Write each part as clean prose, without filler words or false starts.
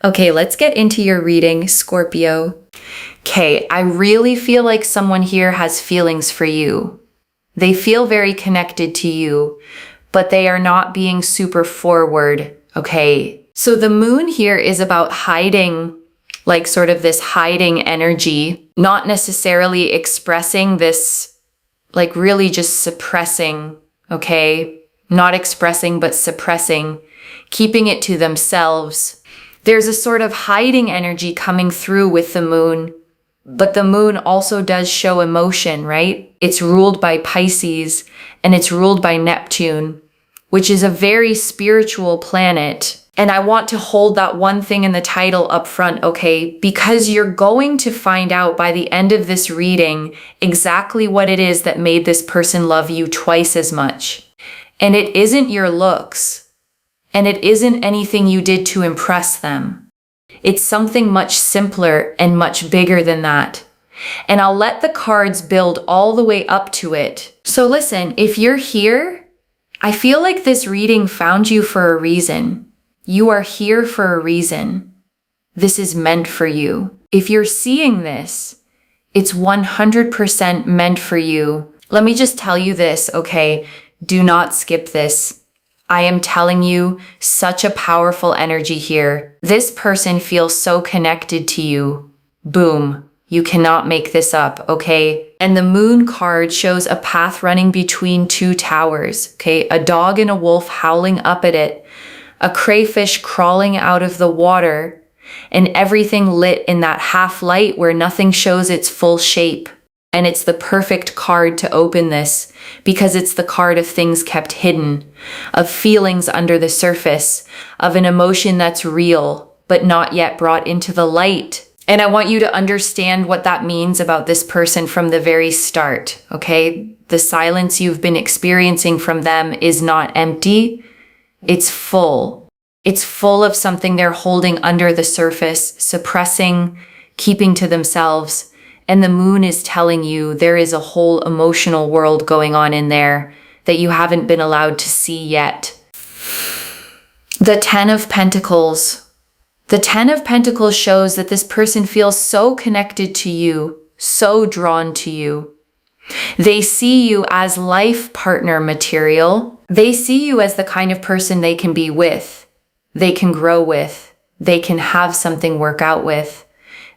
Okay, let's get into your reading, Scorpio. Okay, I really feel like someone here has feelings for you. They feel very connected to you, but they are not being super forward, okay? So the moon here is about hiding, like sort of this hiding energy, not necessarily expressing this, like really just suppressing, okay? Not expressing, but suppressing, keeping it to themselves. There's a sort of hiding energy coming through with the moon, but the moon also does show emotion, right? It's ruled by Pisces and it's ruled by Neptune, which is a very spiritual planet. And I want to hold that one thing in the title up front, okay? Because you're going to find out by the end of this reading exactly what it is that made this person love you twice as much. And it isn't your looks. And it isn't anything you did to impress them. It's something much simpler and much bigger than that. And I'll let the cards build all the way up to it. So listen, if you're here, I feel like this reading found you for a reason. You are here for a reason. This is meant for you. If you're seeing this, it's 100% meant for you. Let me just tell you this, okay? Do not skip this. I am telling you, such a powerful energy here. This person feels so connected to you. Boom. You cannot make this up, okay? And the moon card shows a path running between two towers, okay? A dog and a wolf howling up at it, a crayfish crawling out of the water, and everything lit in that half light where nothing shows its full shape. And it's the perfect card to open this because it's the card of things kept hidden, of feelings under the surface, of an emotion that's real, but not yet brought into the light. And I want you to understand what that means about this person from the very start, okay? The silence you've been experiencing from them is not empty. It's full. It's full of something they're holding under the surface, suppressing, keeping to themselves. And the moon is telling you there is a whole emotional world going on in there that you haven't been allowed to see yet. The Ten of Pentacles. The Ten of Pentacles shows that this person feels so connected to you, so drawn to you. They see you as life partner material. They see you as the kind of person they can be with, they can grow with, they can have something work out with.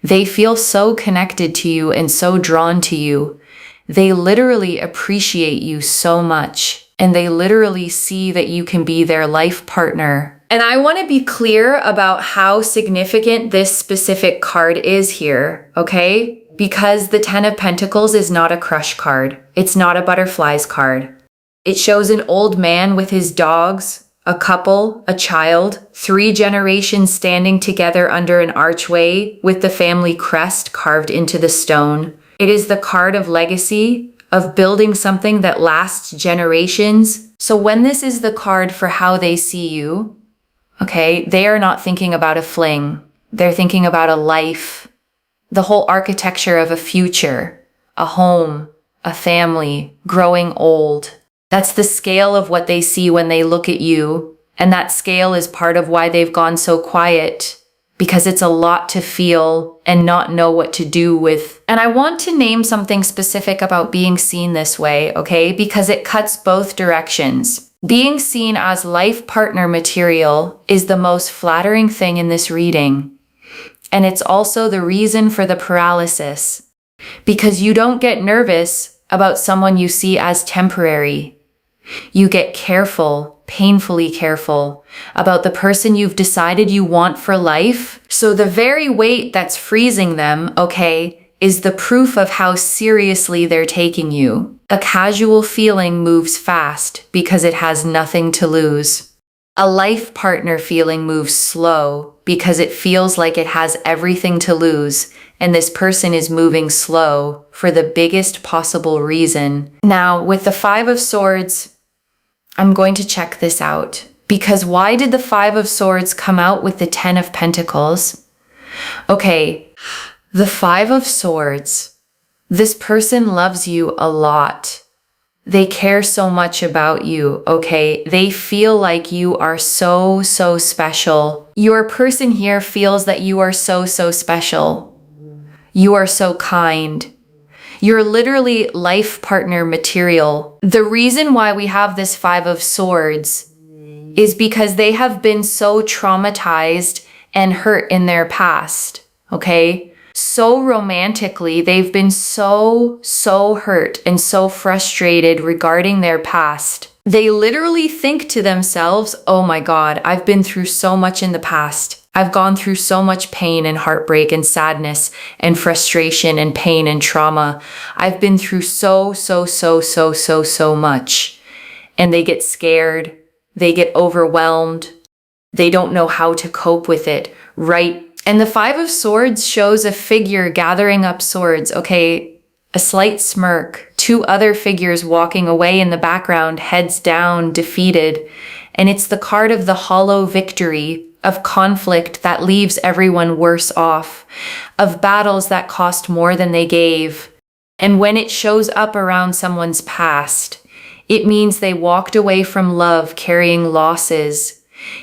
They feel so connected to you and so drawn to you. They literally appreciate you so much, and they literally see that you can be their life partner. And I want to be clear about how significant this specific card is here, okay? Because the Ten of Pentacles is not a crush card. It's not a butterflies card. It shows an old man with his dogs, a couple, a child, 3 generations standing together under an archway with the family crest carved into the stone. It is the card of legacy, of building something that lasts generations. So when this is the card for how they see you, okay, they are not thinking about a fling. They're thinking about a life, the whole architecture of a future, a home, a family, growing old. That's the scale of what they see when they look at you. And that scale is part of why they've gone so quiet, because it's a lot to feel and not know what to do with. And I want to name something specific about being seen this way, okay? Because it cuts both directions. Being seen as life partner material is the most flattering thing in this reading. And it's also the reason for the paralysis, because you don't get nervous about someone you see as temporary. You get careful, painfully careful, about the person you've decided you want for life. So the very weight that's freezing them, okay, is the proof of how seriously they're taking you. A casual feeling moves fast because it has nothing to lose. A life partner feeling moves slow because it feels like it has everything to lose, and this person is moving slow for the biggest possible reason. Now, with the Five of Swords, I'm going to check this out, because why did the Five of Swords come out with the Ten of Pentacles? Okay, the Five of Swords. This person loves you a lot. They care so much about you, okay? They feel like you are so, so special. Your person here feels that you are so, so special. You are so kind. You're literally life partner material. The reason why we have this Five of Swords is because they have been so traumatized and hurt in their past, okay? So romantically, they've been so hurt and so frustrated regarding their past. They literally think to themselves, oh my God, I've been through so much in the past. I've gone through so much pain and heartbreak and sadness and frustration and pain and trauma. I've been through so much. And they get scared. They get overwhelmed. They don't know how to cope with it, right? And the Five of Swords shows a figure gathering up swords, okay? A slight smirk, two other figures walking away in the background, heads down, defeated. And it's the card of the hollow victory, of conflict that leaves everyone worse off, of battles that cost more than they gave. And when it shows up around someone's past, it means they walked away from love carrying losses,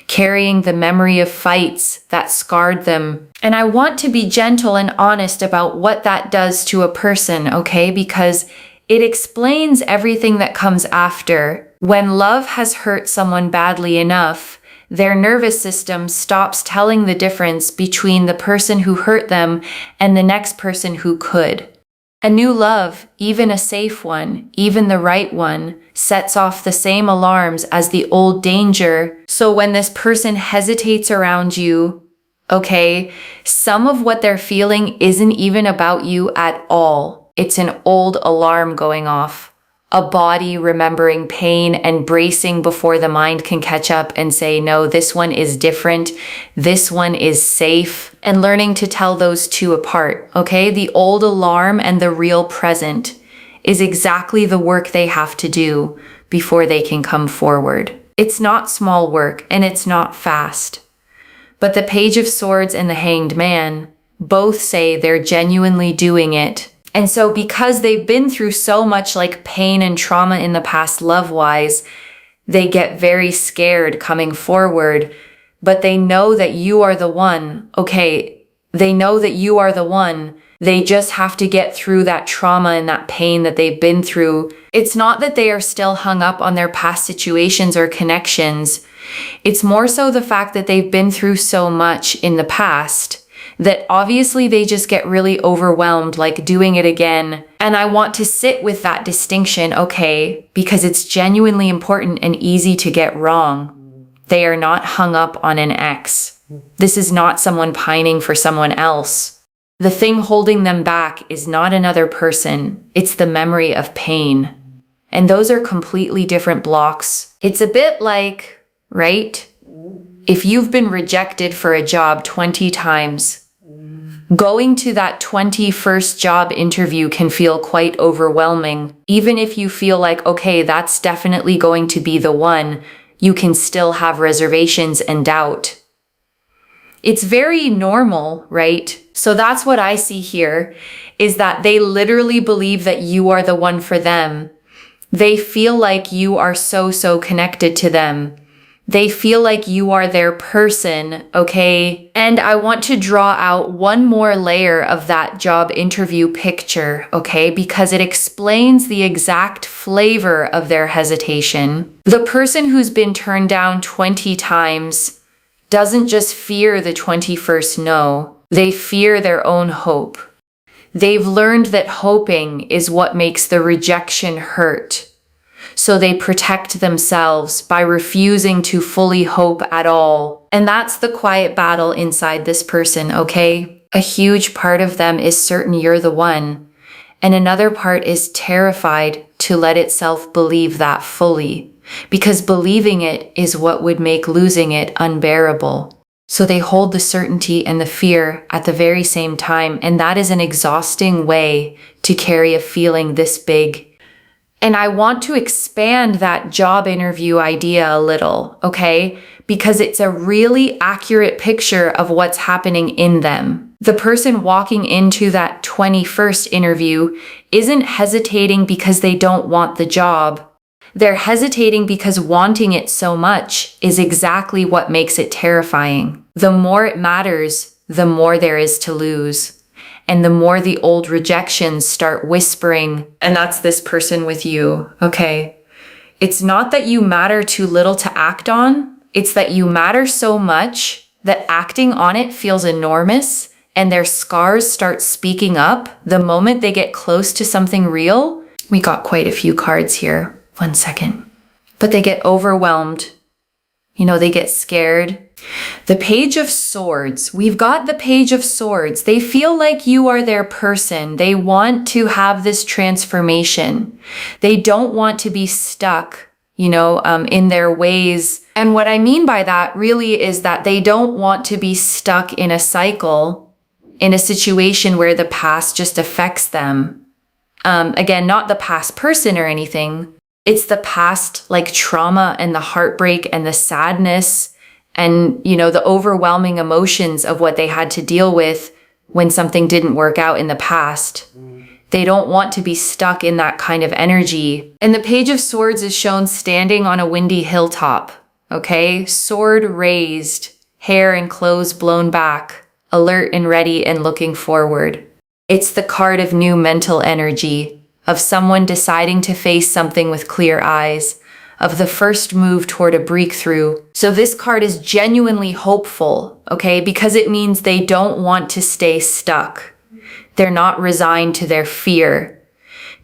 carrying the memory of fights that scarred them. And I want to be gentle and honest about what that does to a person, okay? Because it explains everything that comes after. When love has hurt someone badly enough, their nervous system stops telling the difference between the person who hurt them and the next person who could. A new love, even a safe one, even the right one, sets off the same alarms as the old danger. So when this person hesitates around you, okay, some of what they're feeling isn't even about you at all. It's an old alarm going off. A body remembering pain and bracing before the mind can catch up and say, no, this one is different. This one is safe. And learning to tell those two apart, okay? The old alarm and the real present is exactly the work they have to do before they can come forward. It's not small work and it's not fast. But the Page of Swords and the Hanged Man both say they're genuinely doing it. And so because they've been through so much like pain and trauma in the past love-wise, they get very scared coming forward, but they know that you are the one, okay? They know that you are the one. They just have to get through that trauma and that pain that they've been through. It's not that they are still hung up on their past situations or connections. It's more so the fact that they've been through so much in the past that obviously they just get really overwhelmed, like doing it again. And I want to sit with that distinction, okay, because it's genuinely important and easy to get wrong. They are not hung up on an ex. This is not someone pining for someone else. The thing holding them back is not another person. It's the memory of pain. And those are completely different blocks. It's a bit like, right? If you've been rejected for a job 20 times, going to that 21st job interview can feel quite overwhelming. Even if you feel like, okay, that's definitely going to be the one, you can still have reservations and doubt. It's very normal, right? So that's what I see here, is that they literally believe that you are the one for them. They feel like you are so connected to them. They feel like you are their person, okay? And I want to draw out one more layer of that job interview picture, okay? Because it explains the exact flavor of their hesitation. The person who's been turned down 20 times doesn't just fear the 21st no. They fear their own hope. They've learned that hoping is what makes the rejection hurt. So they protect themselves by refusing to fully hope at all. And that's the quiet battle inside this person, okay? A huge part of them is certain you're the one. And another part is terrified to let itself believe that fully. Because believing it is what would make losing it unbearable. So they hold the certainty and the fear at the very same time. And that is an exhausting way to carry a feeling this big. And I want to expand that job interview idea a little, okay? Because it's a really accurate picture of what's happening in them. The person walking into that 21st interview isn't hesitating because they don't want the job. They're hesitating because wanting it so much is exactly what makes it terrifying. The more it matters, the more there is to lose. And the more the old rejections start whispering, and that's this person with you, okay? It's not that you matter too little to act on. It's that you matter so much that acting on it feels enormous, and their scars start speaking up the moment they get close to something real. We got quite a few cards here. 1 second. But they get overwhelmed. They get scared. The Page of Swords. We've got the Page of Swords. They feel like you are their person. They want to have this transformation. They don't want to be stuck, in their ways. And what I mean by that really is that they don't want to be stuck in a cycle, in a situation where the past just affects them. Again, not the past person or anything. It's the past, like trauma and the heartbreak and the sadness and, the overwhelming emotions of what they had to deal with when something didn't work out in the past. They don't want to be stuck in that kind of energy. And the Page of Swords is shown standing on a windy hilltop, okay? Sword raised, hair and clothes blown back, alert and ready and looking forward. It's the card of new mental energy, of someone deciding to face something with clear eyes, of the first move toward a breakthrough. So this card is genuinely hopeful, okay? Because it means they don't want to stay stuck. They're not resigned to their fear.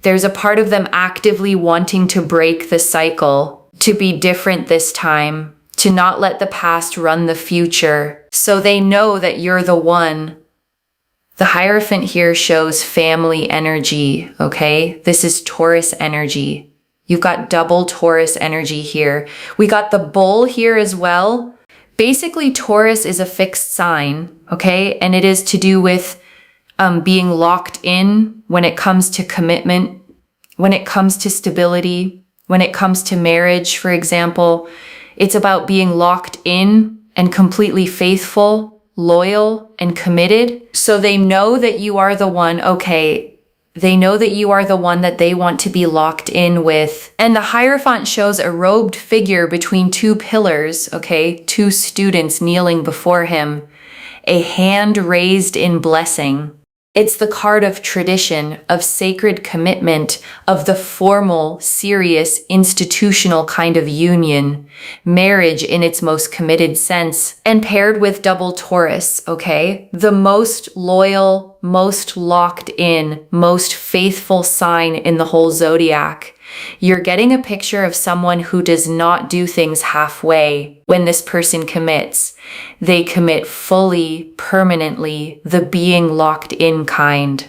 There's a part of them actively wanting to break the cycle, to be different this time, to not let the past run the future. So they know that you're the one. The Hierophant here shows family energy, okay? This is Taurus energy. You've got double Taurus energy here. We got the Bull here as well. Basically, Taurus is a fixed sign, okay? And it is to do with being locked in when it comes to commitment, when it comes to stability, when it comes to marriage, for example. It's about being locked in and completely faithful, loyal, and committed. So they know that you are the one, okay? They know that you are the one that they want to be locked in with. And the Hierophant shows a robed figure between two pillars, okay? Two students kneeling before him. A hand raised in blessing. It's the card of tradition, of sacred commitment, of the formal, serious, institutional kind of union, marriage in its most committed sense, and paired with double Taurus, okay? The most loyal, most locked in, most faithful sign in the whole zodiac. You're getting a picture of someone who does not do things halfway when this person commits. They commit fully, permanently, the being locked in kind.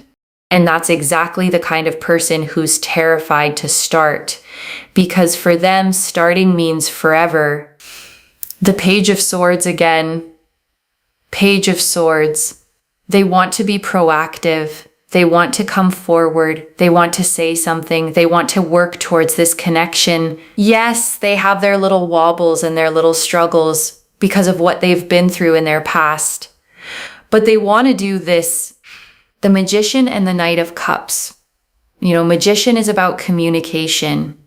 And that's exactly the kind of person who's terrified to start, because for them, starting means forever. The Page of Swords again. Page of Swords. They want to be proactive. They want to come forward. They want to say something. They want to work towards this connection. Yes, they have their little wobbles and their little struggles because of what they've been through in their past. But they want to do this. The Magician and the Knight of Cups. Magician is about communication.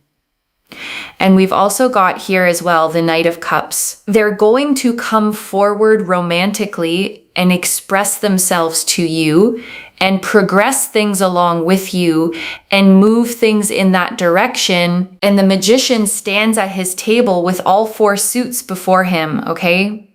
And we've also got here as well the Knight of Cups. They're going to come forward romantically and express themselves to you and progress things along with you and move things in that direction. And the Magician stands at his table with all four suits before him, okay?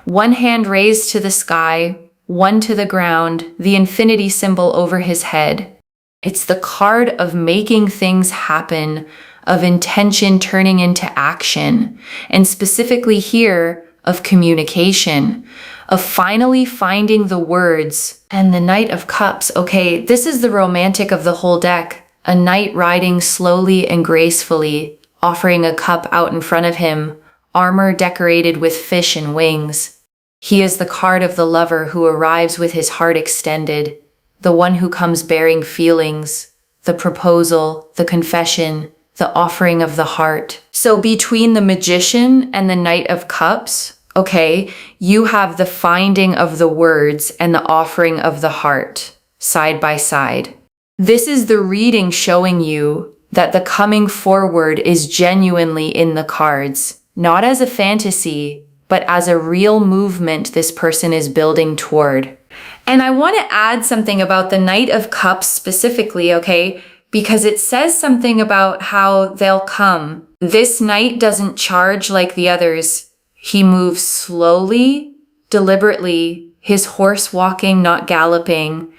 One hand raised to the sky, one to the ground, the infinity symbol over his head. It's the card of making things happen, of intention turning into action, and specifically here, of communication, of finally finding the words. And the Knight of Cups, okay, this is the romantic of the whole deck. A knight riding slowly and gracefully, offering a cup out in front of him, armor decorated with fish and wings. He is the card of the lover who arrives with his heart extended, the one who comes bearing feelings, the proposal, the confession, the offering of the heart. So between the Magician and the Knight of Cups, okay, you have the finding of the words and the offering of the heart side by side. This is the reading showing you that the coming forward is genuinely in the cards, not as a fantasy, but as a real movement this person is building toward. And I want to add something about the Knight of Cups specifically, okay? Because it says something about how they'll come. This knight doesn't charge like the others. He moves slowly, deliberately, his horse walking, not galloping.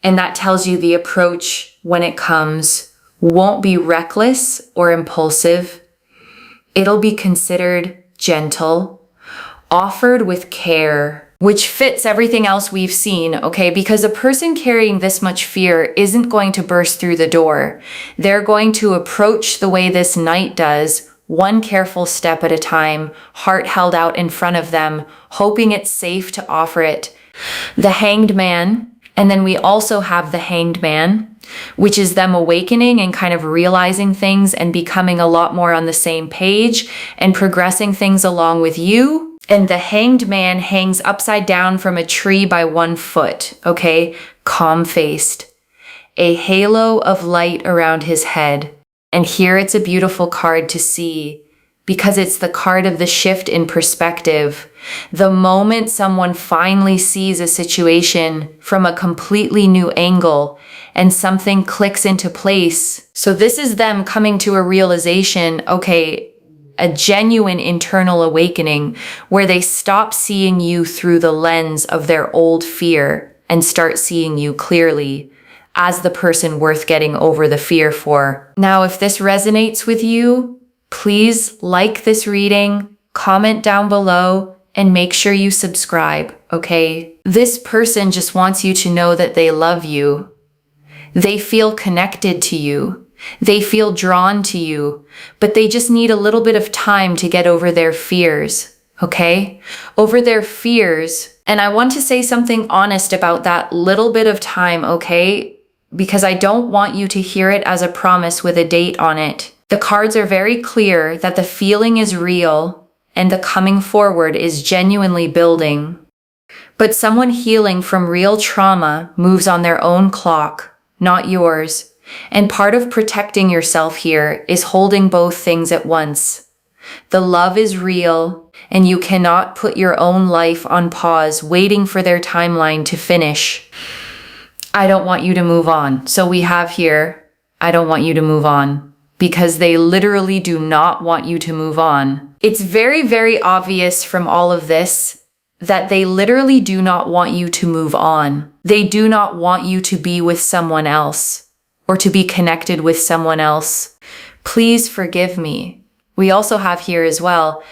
And that tells you the approach when it comes won't be reckless or impulsive. It'll be considered gentle, offered with care, which fits everything else we've seen, okay? Because a person carrying this much fear isn't going to burst through the door. They're going to approach the way this knight does, one careful step at a time, heart held out in front of them, hoping it's safe to offer it. The Hanged Man, and then we also have the Hanged Man, which is them awakening and kind of realizing things and becoming a lot more on the same page and progressing things along with you. And the Hanged Man hangs upside down from a tree by 1 foot, okay? Calm-faced. A halo of light around his head. And here it's a beautiful card to see because it's the card of the shift in perspective. The moment someone finally sees a situation from a completely new angle and something clicks into place. So this is them coming to a realization, okay, a genuine internal awakening where they stop seeing you through the lens of their old fear and start seeing you clearly as the person worth getting over the fear for. Now, if this resonates with you, please like this reading, comment down below, and make sure you subscribe, okay? This person just wants you to know that they love you. They feel connected to you. They feel drawn to you, but they just need a little bit of time to get over their fears, okay? Over their fears. And I want to say something honest about that little bit of time, okay? Because I don't want you to hear it as a promise with a date on it. The cards are very clear that the feeling is real and the coming forward is genuinely building. But someone healing from real trauma moves on their own clock, not yours. And part of protecting yourself here is holding both things at once. The love is real, and you cannot put your own life on pause waiting for their timeline to finish. I don't want you to move on. So we have here, I don't want you to move on, because they literally do not want you to move on. It's very, very obvious from all of this that they literally do not want you to move on. They do not want you to be with someone else or to be connected with someone else. Please forgive me. We also have here as well,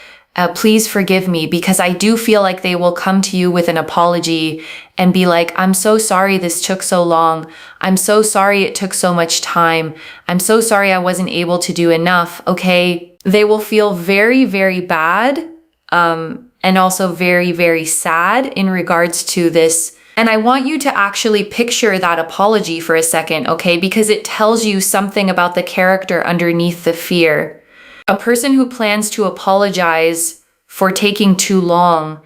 please forgive me, because I do feel like they will come to you with an apology and be like, I'm so sorry this took so long. I'm so sorry it took so much time. I'm so sorry I wasn't able to do enough, okay? They will feel very, very bad, and also very, very sad in regards to this. And I want you to actually picture that apology for a second, okay? Because it tells you something about the character underneath the fear. A person who plans to apologize for taking too long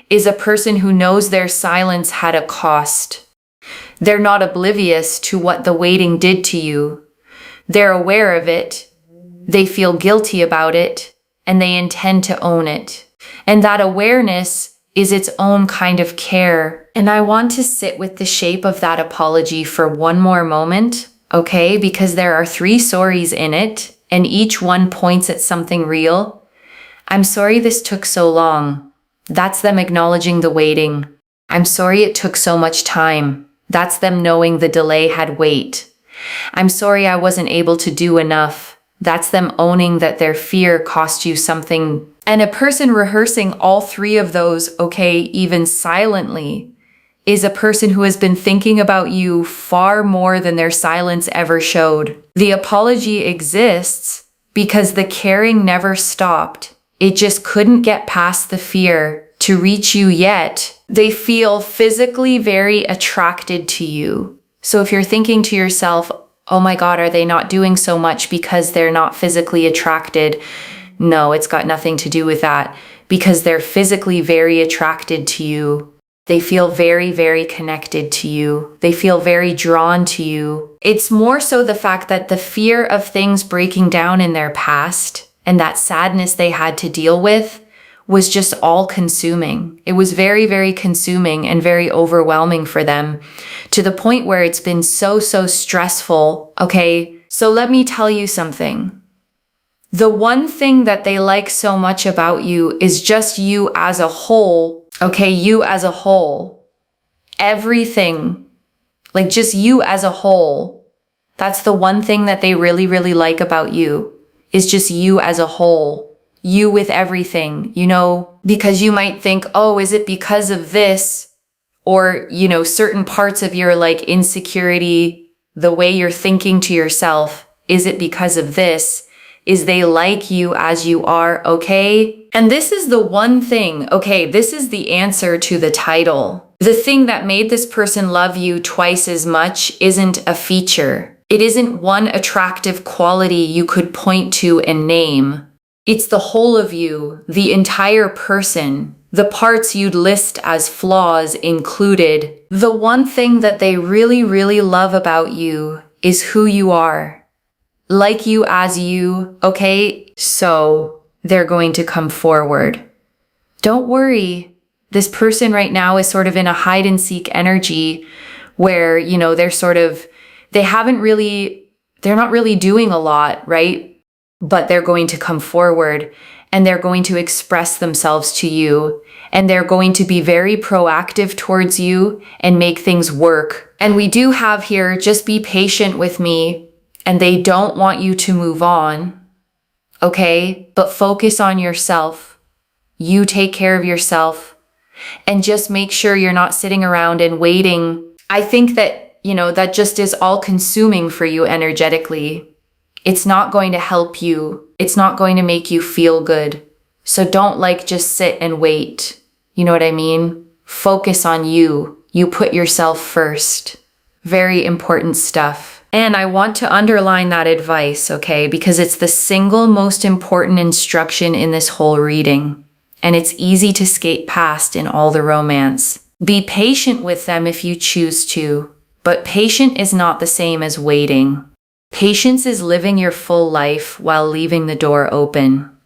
is a person who knows their silence had a cost. They're not oblivious to what the waiting did to you. They're aware of it. They feel guilty about it, and they intend to own it. And that awareness is its own kind of care. And I want to sit with the shape of that apology for one more moment, okay? Because there are 3 sorries in it, and each one points at something real. I'm sorry this took so long. That's them acknowledging the waiting. I'm sorry it took so much time. That's them knowing the delay had weight. I'm sorry I wasn't able to do enough. That's them owning that their fear cost you something. And a person rehearsing all 3 of those, okay, even silently, is a person who has been thinking about you far more than their silence ever showed. The apology exists because the caring never stopped. It just couldn't get past the fear to reach you yet. They feel physically very attracted to you. So if you're thinking to yourself, oh my God, are they not doing so much because they're not physically attracted? No, it's got nothing to do with that, because they're physically very attracted to you. They feel very, very connected to you. They feel very drawn to you. It's more so the fact that the fear of things breaking down in their past and that sadness they had to deal with was just all consuming. It was very, very consuming and very overwhelming for them, to the point where it's been so stressful. Okay, so let me tell you something. The one thing that they like so much about you is just you as a whole. Okay, you as a whole. Everything. Like just you as a whole. That's the one thing that they really, really like about you, is just you as a whole. You with everything, because you might think, oh, is it because of this? Or, certain parts of your like insecurity, the way you're thinking to yourself, is it because of this? Is they like you as you are, okay? And this is the one thing, okay, this is the answer to the title. The thing that made this person love you twice as much isn't a feature. It isn't one attractive quality you could point to and name. It's the whole of you, the entire person, the parts you'd list as flaws included. The one thing that they really, really love about you is who you are. Like you as you, okay? So they're going to come forward. Don't worry. This person right now is sort of in a hide and seek energy where, they're not really doing a lot, right? But they're going to come forward and they're going to express themselves to you, and they're going to be very proactive towards you and make things work. And we do have here, just be patient with me, and they don't want you to move on, okay? But focus on yourself. You take care of yourself and just make sure you're not sitting around and waiting. I think that, that just is all consuming for you energetically. It's not going to help you. It's not going to make you feel good. So don't just sit and wait. You know what I mean? Focus on you. You put yourself first. Very important stuff. And I want to underline that advice, okay? Because it's the single most important instruction in this whole reading. And it's easy to skate past in all the romance. Be patient with them if you choose to. But patient is not the same as waiting. Patience is living your full life while leaving the door open.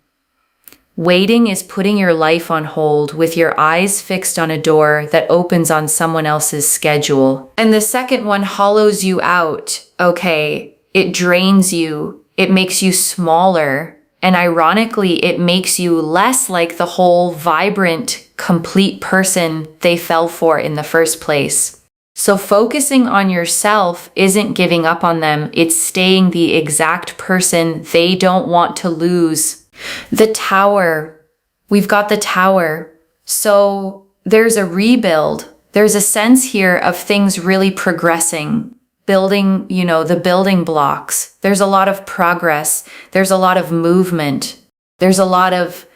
Waiting is putting your life on hold with your eyes fixed on a door that opens on someone else's schedule. And the second one hollows you out, okay? It drains you. It makes you smaller. And ironically, it makes you less like the whole vibrant, complete person they fell for in the first place. So focusing on yourself isn't giving up on them. It's staying the exact person they don't want to lose. The Tower. We've got the Tower. So there's a rebuild. There's a sense here of things really progressing. Building, the building blocks. There's a lot of progress. There's a lot of movement. There's a lot of,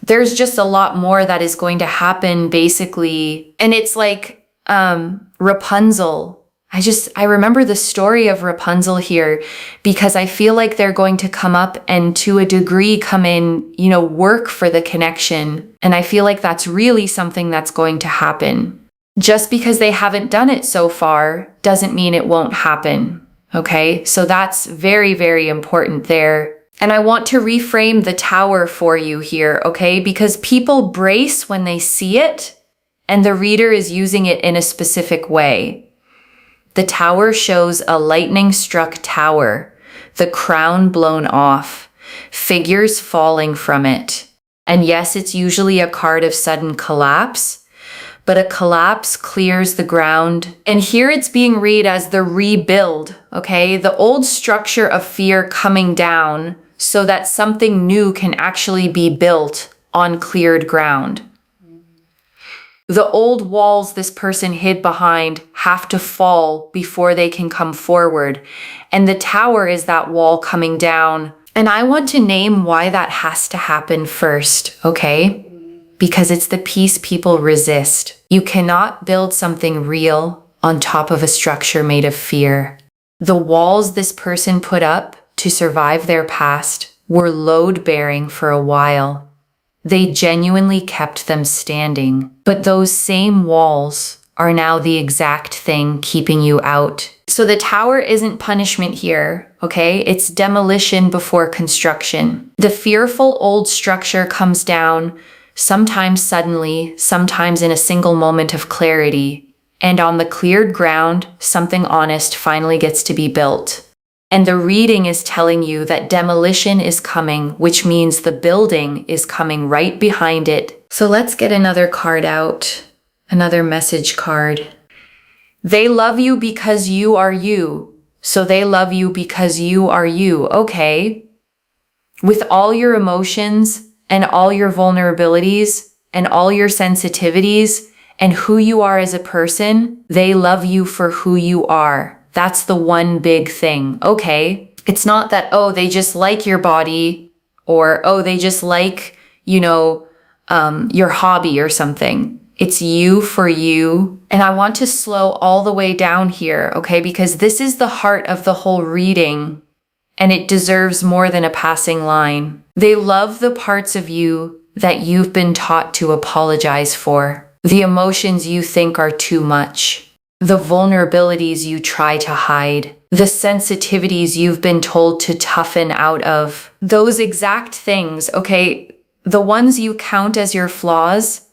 there's just a lot more that is going to happen, basically. And it's like Rapunzel. I remember the story of Rapunzel here, because I feel like they're going to come up and to a degree come in, work for the connection. And I feel like that's really something that's going to happen. Just because they haven't done it so far doesn't mean it won't happen. Okay, so that's very, very important there. And I want to reframe the Tower for you here, okay? Because people brace when they see it, and the reader is using it in a specific way. The Tower shows a lightning-struck tower, the crown blown off, figures falling from it. And yes, it's usually a card of sudden collapse, but a collapse clears the ground. And here it's being read as the rebuild, okay? The old structure of fear coming down so that something new can actually be built on cleared ground. The old walls this person hid behind have to fall before they can come forward. And the Tower is that wall coming down. And I want to name why that has to happen first, okay? Because it's the piece people resist. You cannot build something real on top of a structure made of fear. The walls this person put up to survive their past were load-bearing for a while. They genuinely kept them standing, but those same walls are now the exact thing keeping you out. So the tower isn't punishment here, okay? It's demolition before construction. The fearful old structure comes down, sometimes suddenly, sometimes in a single moment of clarity. And on the cleared ground, something honest finally gets to be built. And the reading is telling you that demolition is coming, which means the building is coming right behind it. So let's get another card out, another message card. They love you because you are you. So they love you because you are you. Okay. With all your emotions and all your vulnerabilities and all your sensitivities and who you are as a person, they love you for who you are. That's the one big thing. Okay. It's not that, oh, they just like your body or, oh, they just like, your hobby or something. It's you for you. And I want to slow all the way down here, okay? Because this is the heart of the whole reading and it deserves more than a passing line. They love the parts of you that you've been taught to apologize for, the emotions you think are too much, the vulnerabilities you try to hide, the sensitivities you've been told to toughen out of. Those exact things, okay? The ones you count as your flaws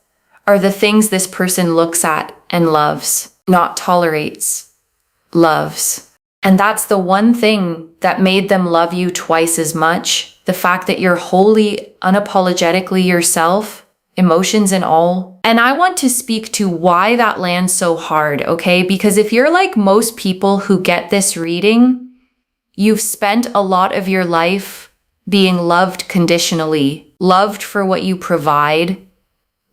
are the things this person looks at and loves, not tolerates, loves. And that's the one thing that made them love you twice as much. The fact that you're wholly, unapologetically yourself, emotions and all. And I want to speak to why that lands so hard, okay? Because if you're like most people who get this reading, you've spent a lot of your life being loved conditionally, loved for what you provide,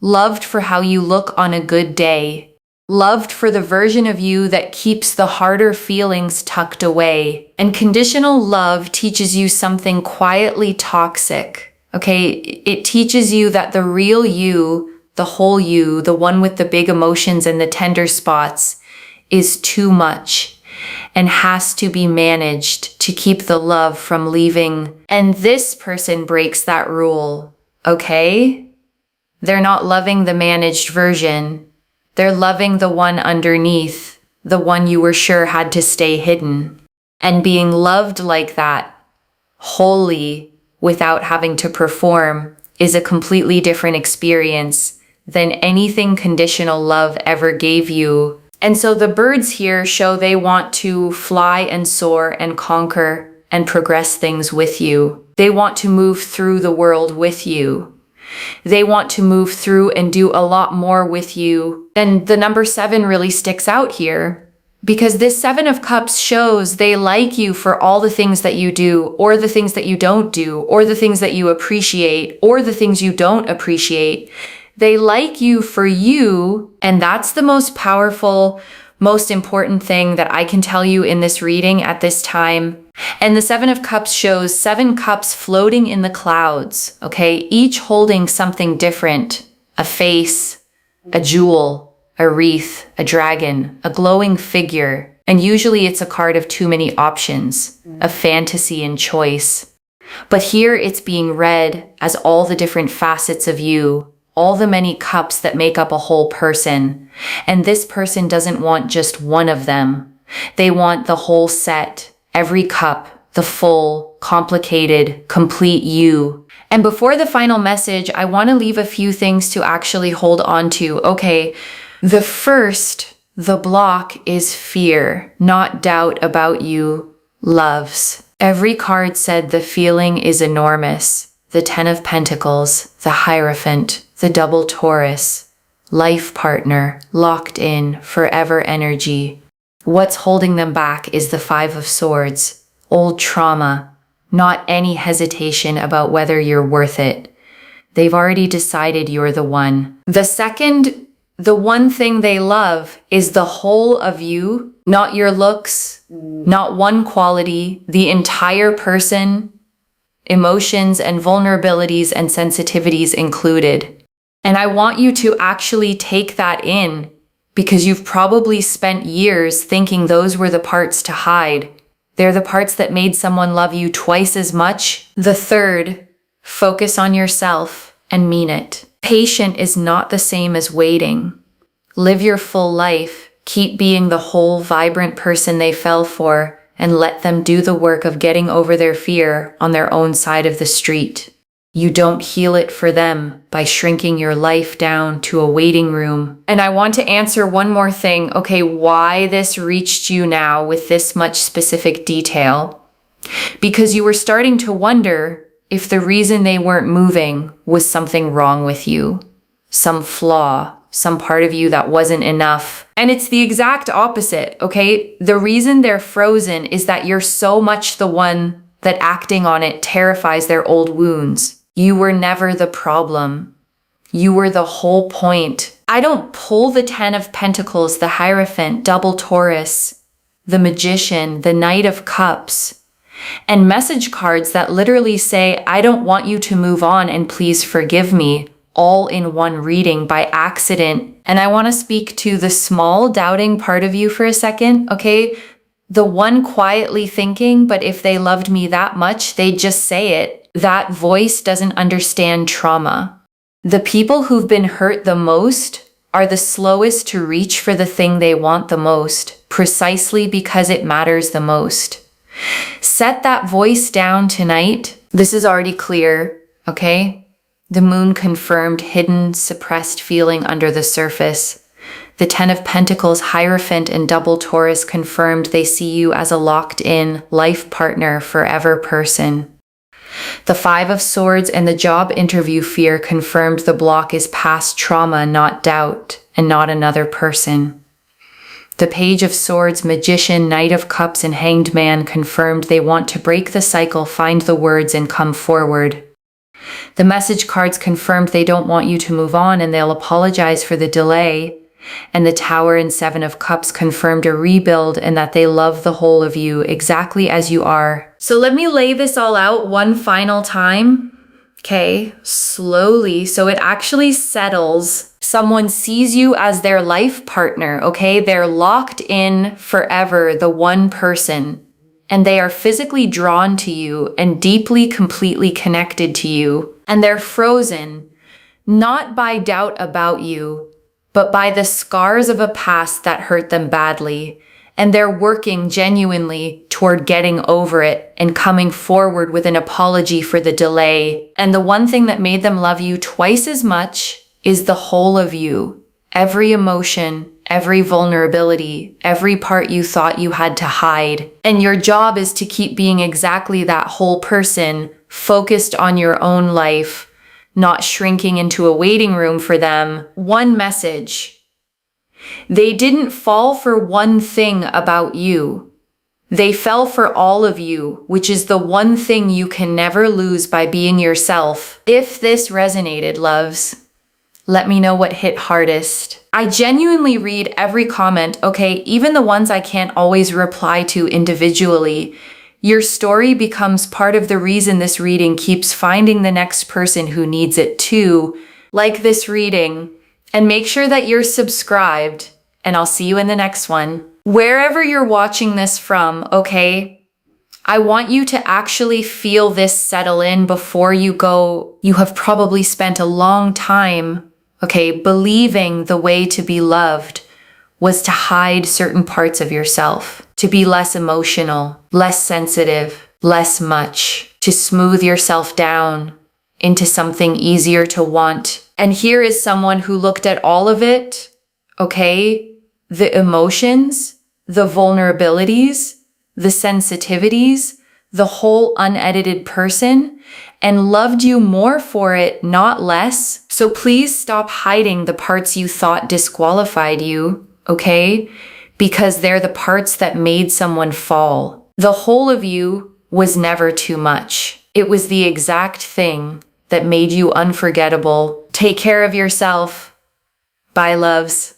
loved for how you look on a good day, loved for the version of you that keeps the harder feelings tucked away. And conditional love teaches you something quietly toxic, okay? It teaches you that the real you, the whole you, the one with the big emotions and the tender spots, is too much and has to be managed to keep the love from leaving. And this person breaks that rule, okay? They're not loving the managed version. They're loving the one underneath, the one you were sure had to stay hidden. And being loved like that, wholly, without having to perform, is a completely different experience than anything conditional love ever gave you. And so the birds here show they want to fly and soar and conquer and progress things with you. They want to move through the world with you. They want to move through and do a lot more with you. And the number 7 really sticks out here because this 7 of Cups shows they like you for all the things that you do, or the things that you don't do, or the things that you appreciate, or the things you don't appreciate. They like you for you, and that's the most powerful, most important thing that I can tell you in this reading at this time. And the 7 of Cups shows 7 cups floating in the clouds, okay? Each holding something different, a face, a jewel, a wreath, a dragon, a glowing figure. And usually it's a card of too many options, a fantasy and choice. But here it's being read as all the different facets of you, all the many cups that make up a whole person. And this person doesn't want just one of them. They want the whole set, every cup, the full, complicated, complete you. And before the final message, I want to leave a few things to actually hold on to. Okay, the first, the block is fear, not doubt about you, loves. Every card said the feeling is enormous. The 10 of Pentacles, the Hierophant, the double Taurus, life partner, locked in, forever energy. What's holding them back is the 5 of Swords, old trauma, not any hesitation about whether you're worth it. They've already decided you're the one. The second, the one thing they love is the whole of you, not your looks, not one quality, the entire person, emotions and vulnerabilities and sensitivities included. And I want you to actually take that in because you've probably spent years thinking those were the parts to hide. They're the parts that made someone love you twice as much. The third, focus on yourself and mean it. Patient is not the same as waiting. Live your full life. Keep being the whole, vibrant person they fell for, and let them do the work of getting over their fear on their own side of the street. You don't heal it for them by shrinking your life down to a waiting room. And I want to answer one more thing. Okay, why this reached you now with this much specific detail? Because you were starting to wonder if the reason they weren't moving was something wrong with you, some flaw, some part of you that wasn't enough. And it's the exact opposite, okay? The reason they're frozen is that you're so much the one that acting on it terrifies their old wounds. You were never the problem. You were the whole point. I don't pull the 10 of Pentacles, the Hierophant, double Taurus, the Magician, the Knight of Cups, and message cards that literally say, I don't want you to move on and please forgive me, all in one reading by accident. And I want to speak to the small doubting part of you for a second, okay? The one quietly thinking, but if they loved me that much, they'd just say it. That voice doesn't understand trauma. The people who've been hurt the most are the slowest to reach for the thing they want the most, precisely because it matters the most. Set that voice down tonight. This is already clear, okay? The moon confirmed hidden, suppressed feeling under the surface. The 10 of Pentacles, Hierophant, and double Taurus confirmed they see you as a locked-in, life partner, forever person. The 5 of Swords and the job interview fear confirmed the block is past trauma, not doubt, and not another person. The Page of Swords, Magician, Knight of Cups, and Hanged Man confirmed they want to break the cycle, find the words, and come forward. The message cards confirmed they don't want you to move on and they'll apologize for the delay. And the Tower and 7 of Cups confirmed a rebuild and that they love the whole of you exactly as you are. So let me lay this all out one final time. Okay, slowly, so it actually settles. Someone sees you as their life partner, okay? They're locked in forever, the one person. And they are physically drawn to you and deeply, completely connected to you. And they're frozen, not by doubt about you, but by the scars of a past that hurt them badly. And they're working genuinely toward getting over it and coming forward with an apology for the delay. And the one thing that made them love you twice as much is the whole of you. Every emotion, every vulnerability, every part you thought you had to hide. And your job is to keep being exactly that whole person, focused on your own life, not shrinking into a waiting room for them. One message. They didn't fall for one thing about you. They fell for all of you, which is the one thing you can never lose by being yourself. If this resonated, loves, let me know what hit hardest. I genuinely read every comment, okay, even the ones I can't always reply to individually. Your story becomes part of the reason this reading keeps finding the next person who needs it too. Like this reading, and make sure that you're subscribed, and I'll see you in the next one. Wherever you're watching this from, okay, I want you to actually feel this settle in before you go. You have probably spent a long time, okay, believing the way to be loved was to hide certain parts of yourself, to be less emotional, less sensitive, less much, to smooth yourself down into something easier to want. And here is someone who looked at all of it, okay, the emotions, the vulnerabilities, the sensitivities, the whole unedited person, and loved you more for it, not less. So please stop hiding the parts you thought disqualified you, okay? Because they're the parts that made someone fall. The whole of you was never too much. It was the exact thing that made you unforgettable. Take care of yourself. Bye, loves.